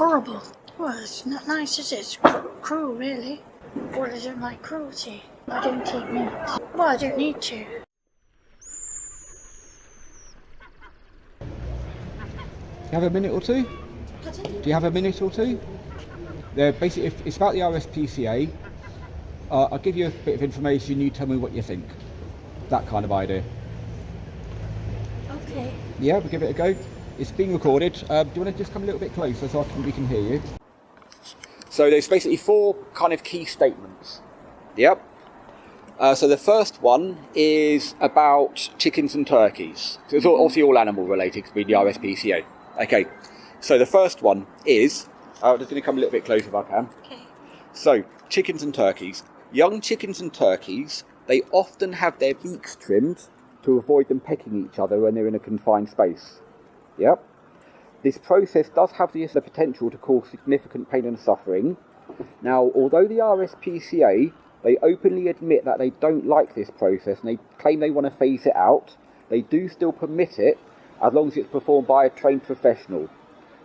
Horrible. Well, it's not nice, is it? It's cruel, really. Well, I don't like cruelty. I don't eat meat. Well, I don't need to. You have a minute or two? Pardon? Do you have a minute or two? They're basically, it's about the RSPCA. I'll give you a bit of information, you tell me what you think. That kind of idea. Okay. Yeah, we'll give it a go. It's being recorded. Do you want to just come a little bit closer so we can hear you? So there's basically 4 kind of key statements. Yep. So the first one is about chickens and turkeys. So it's obviously all animal related because we're the RSPCA. Okay. So the first one is, I'm just going to come a little bit closer if I can. Okay. So, chickens and turkeys. Young chickens and turkeys, they often have their beaks trimmed to avoid them pecking each other when they're in a confined space. Yep. This process does have the potential to cause significant pain and suffering. Now, although the RSPCA, they openly admit that they don't like this process and they claim they want to phase it out, they do still permit it as long as it's performed by a trained professional.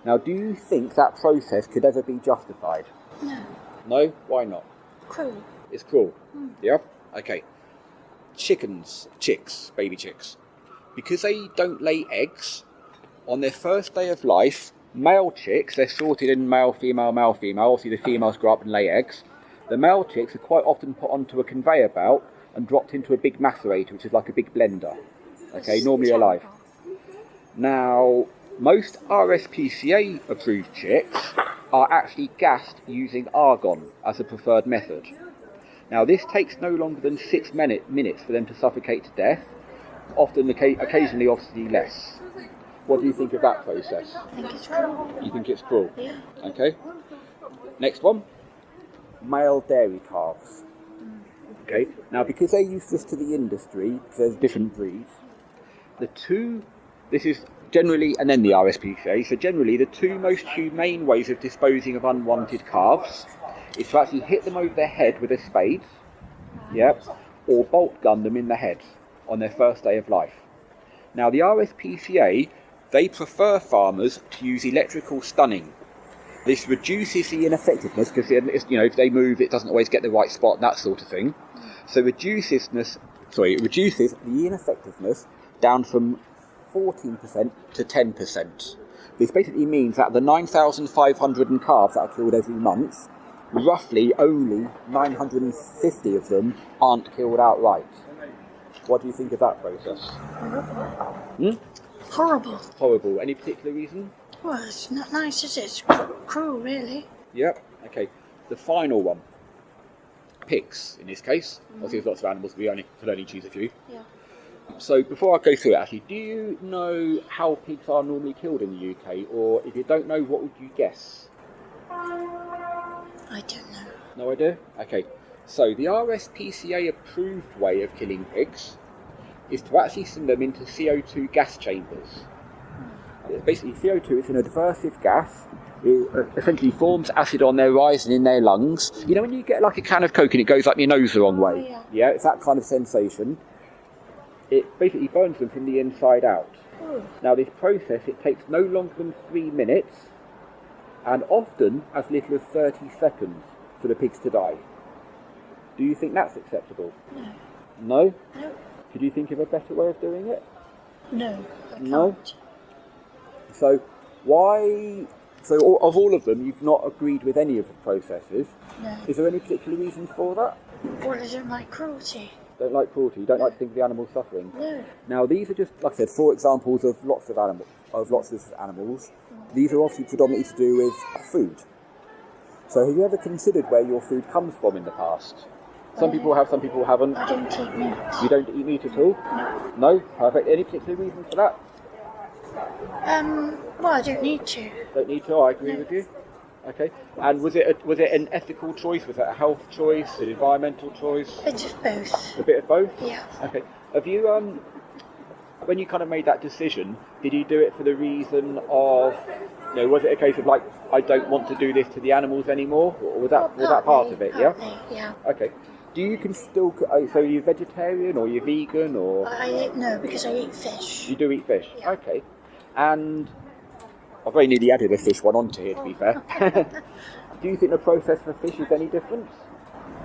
Now, do you think that process could ever be justified? No. No? Why not? Cruel. It's cruel. Yeah? Okay. Chicks, baby chicks. Because they don't lay eggs, on their first day of life, male chicks, they're sorted in male, female, male, female. Obviously the females grow up and lay eggs. The male chicks are quite often put onto a conveyor belt and dropped into a big macerator, which is like a big blender. Okay, normally alive. Now, most RSPCA approved chicks are actually gassed using argon as a preferred method. Now, this takes no longer than 6 minutes for them to suffocate to death, often occasionally obviously less. What do you think of that process? I think it's cruel. You think it's cruel? Yeah. Okay. Next one. Male dairy calves. Okay. Now, because they're useless to the industry, because there's different breeds, this is generally, and then the RSPCA, so generally the 2 most humane ways of disposing of unwanted calves is to actually hit them over their head with a spade, yep, or bolt gun them in the head on their first day of life. Now, the RSPCA, they prefer farmers to use electrical stunning. This reduces the ineffectiveness because, if they move, it doesn't always get the right spot, that sort of thing. So it reduces the ineffectiveness down from 14% to 10%. This basically means that the 9,500 calves that are killed every month, roughly only 950 of them aren't killed outright. What do you think of that process? Horrible. Horrible. Any particular reason? Well, it's not nice, is it? It's cruel, really. Yep. Okay. The final one. Pigs, in this case. Obviously, there's lots of animals, we could only choose a few. Yeah. So before I go through it, actually, do you know how pigs are normally killed in the UK? Or if you don't know, what would you guess? I don't know. No idea? Okay. So the RSPCA approved way of killing pigs is to actually send them into CO2 gas chambers. Basically, CO2 is an aversive gas. It essentially forms acid on their eyes and in their lungs. You know when you get like a can of Coke and it goes up your nose the wrong way? Yeah. Yeah, it's that kind of sensation. It basically burns them from the inside out. Ooh. Now this process, it takes no longer than 3 minutes and often as little as 30 seconds for the pigs to die. Do you think that's acceptable? No. No? No. Could you think of a better way of doing it? No. I can't. No? So of all of them, you've not agreed with any of the processes. No. Is there any particular reason for that? Well, I don't like cruelty. Don't like cruelty, you don't like to think of the animal suffering? No. Now these are just, like I said, 4 examples of lots of animals. These are obviously predominantly to do with food. So have you ever considered where your food comes from in the past? Some people have, some people haven't. I don't eat meat. You don't eat meat at all? No. No? Perfect. Any particular reason for that? Well, I don't need to. Don't need to, I agree with you. Okay. And was it an ethical choice? Was it a health choice? An environmental choice? A bit of both. A bit of both? Yeah. Okay. Have you, when you kind of made that decision, did you do it for the reason of, was it a case of like, I don't want to do this to the animals anymore? Or was that part of it, partly, yeah? Okay. Do you can still, so you're vegetarian or you're vegan or? No, because I eat fish. You do eat fish? Yeah. Okay. And I've very nearly added a fish one onto here, to be fair. Do you think the process for fish is any different?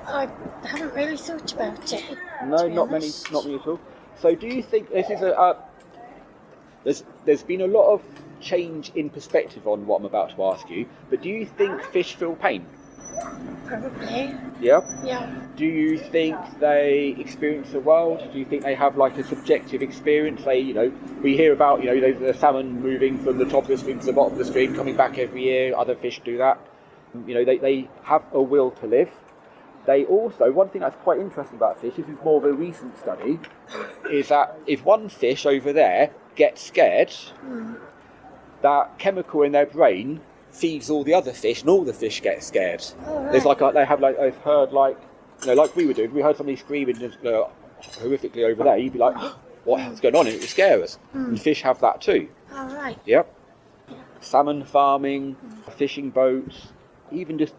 I haven't really thought about it. No, not many at all. So do you think this is there's been a lot of change in perspective on what I'm about to ask you, but do you think fish feel pain? Probably. Yeah? Yeah. Do you think they experience the world? Do you think they have like a subjective experience? They, we hear about, the salmon moving from the top of the stream to the bottom of the stream, coming back every year. Other fish do that. They have a will to live. They also, one thing that's quite interesting about fish, this is more of a recent study, is that if one fish over there gets scared, that chemical in their brain feeds all the other fish, and all the fish get scared. Oh, right. There's I've heard like we were doing, we heard somebody screaming horrifically over there, you'd be like, what's going on? And it would scare us. And fish have that too. All right. Yep. Yeah. Salmon farming, fishing boats, even just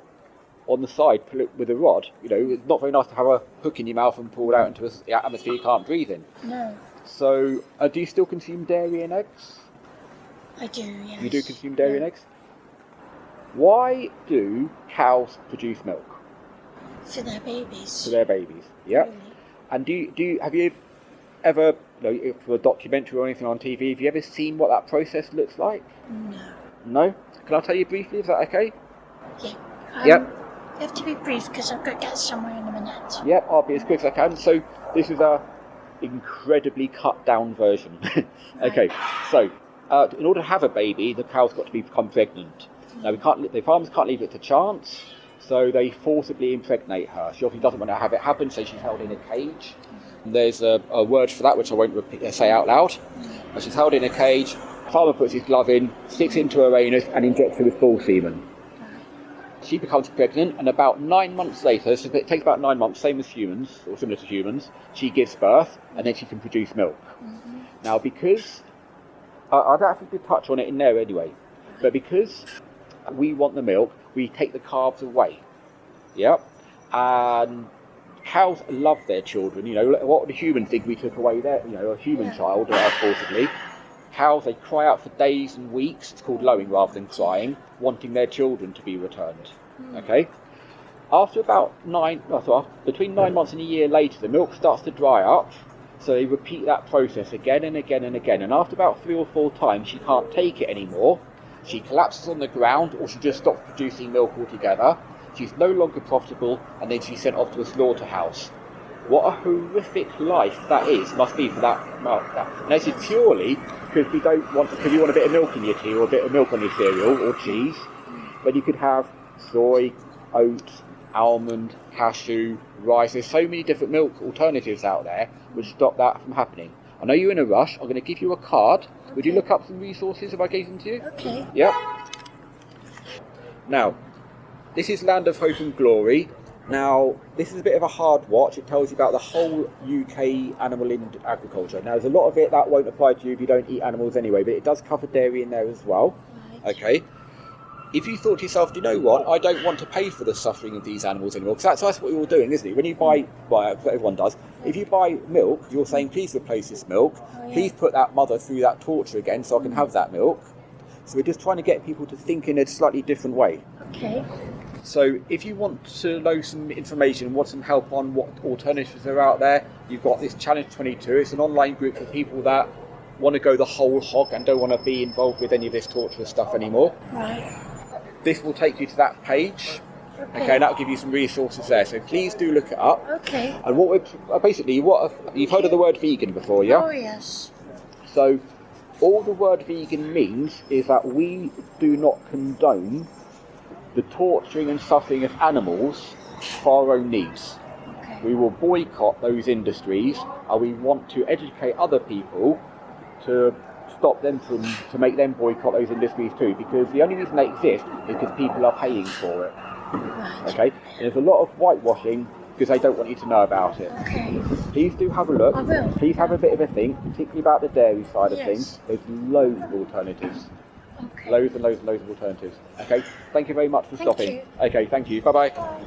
on the side, pull it with a rod. It's not very nice to have a hook in your mouth and pull it out into the atmosphere you can't breathe in. No. So, do you still consume dairy and eggs? I do, yes. You do consume dairy and eggs? Why do cows produce milk? For their babies. For their babies, yeah. Really? And have you ever, for a documentary or anything on TV, have you ever seen what that process looks like? No. No? Can I tell you briefly, is that okay? Yeah. Yep. You have to be brief because I've got to get somewhere in a minute. Yep, I'll be as quick as I can. So this is a incredibly cut down version. Okay, so in order to have a baby, the cow's got to become pregnant. Now the farmers can't leave it to chance, so they forcibly impregnate her. She obviously doesn't want to have it happen, so she's held in a cage. And there's a word for that which I won't say out loud. She's held in a cage. The farmer puts his glove in, sticks into her anus, and injects her with bull semen. She becomes pregnant, and about 9 months later, so it takes about 9 months, same as humans, or similar to humans, she gives birth, and then she can produce milk. Now, because, I don't have to touch on it in there anyway, but because we want the milk, we take the carbs away. Yep. And cows love their children. What would a human think we took away their, a human child forcibly? Cows, they cry out for days and weeks, it's called lowing rather than crying, wanting their children to be returned. Okay? After about between 9 months and a year later, the milk starts to dry up, so they repeat that process again and again and again, and after about 3 or 4 times, she can't take it anymore. She collapses on the ground, or she just stops producing milk altogether. She's no longer profitable, and then she's sent off to a slaughterhouse. What a horrific life that must be for that milk. Now, this is purely because we want a bit of milk in your tea or a bit of milk on your cereal or cheese, when you could have soy, oats, almond, cashew, rice. There's so many different milk alternatives out there which stop that from happening. I know you're in a rush. I'm going to give you a card. Okay. Would you look up some resources if I gave them to you? Okay. Yep. Now, this is Land of Hope and Glory. Now, this is a bit of a hard watch. It tells you about the whole UK animal agriculture. Now, there's a lot of it that won't apply to you if you don't eat animals anyway, but it does cover dairy in there as well. Right. Okay. If you thought to yourself, do you know what, I don't want to pay for the suffering of these animals anymore, because that's what you're all doing, isn't it? When you buy, what everyone does, if you buy milk, you're saying, please replace this milk, please put that mother through that torture again so I can have that milk. So we're just trying to get people to think in a slightly different way. Okay. So if you want to know some information, want some help on what alternatives are out there, you've got this Challenge 22. It's an online group for people that want to go the whole hog and don't want to be involved with any of this torturous stuff anymore. Right. This will take you to that page. Okay, and that'll give you some resources there. So please do look it up. Okay. And what you've heard of the word vegan before, yeah? Oh yes. So all the word vegan means is that we do not condone the torturing and suffering of animals for our own needs. Okay. We will boycott those industries, and we want to educate other people to stop them to make them boycott those industries too, because the only reason they exist is because people are paying for it. Right. Okay? And there's a lot of whitewashing because they don't want you to know about it. Okay. Please do have a look. I will. Please have a bit of a think, particularly about the dairy side of Yes. things. There's loads of alternatives. Okay. Loads and loads and loads of alternatives. Okay? Thank you very much for Thank stopping. you. Okay, thank you. Bye-bye. Bye.